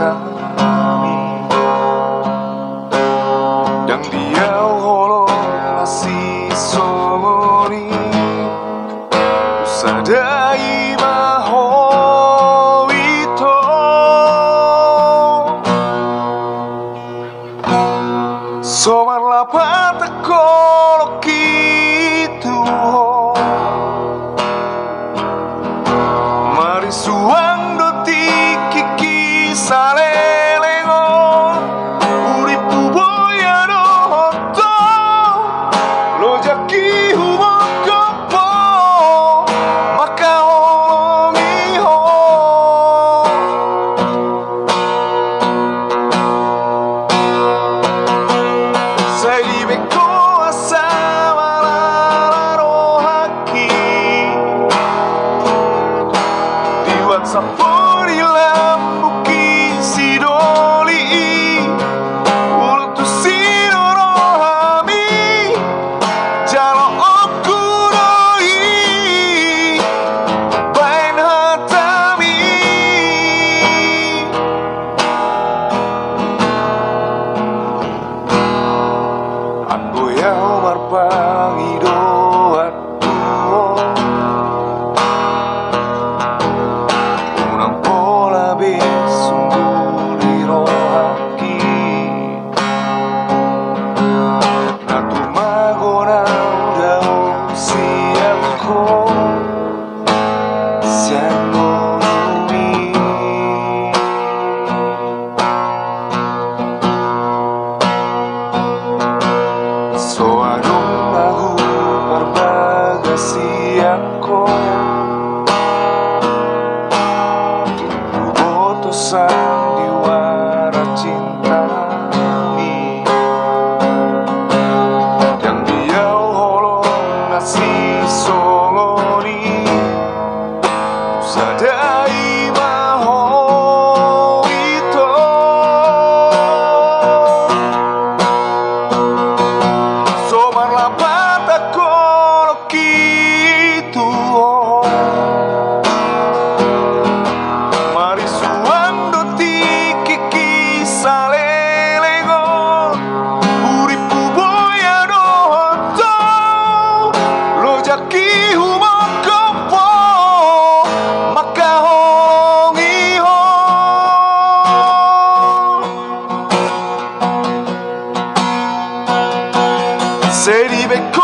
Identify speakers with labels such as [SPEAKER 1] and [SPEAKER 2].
[SPEAKER 1] kami dan dia holong nasi somoni usadai maho ito somar lapata kolo kitu mari suang doti kiki salelengo uripu boya roto lo jaki humong kopo maka omiho sai di beko asama lalaro haki di WhatsApp lambuki sidoli untuk sinoro hami jalo okuroi bain hatami amboya umar pangido atuo unang pola besungguh lirohaki natu magona udau siapko siapko numi so adong aku berbagasi aku sang diwara cinta ini yang dia holong nasi songoni sadai maho ito somar lapata kolo kitu mari suang doti kiki salelengo uripu boya roto lo jaki humong kopo maka hongiho sedi beko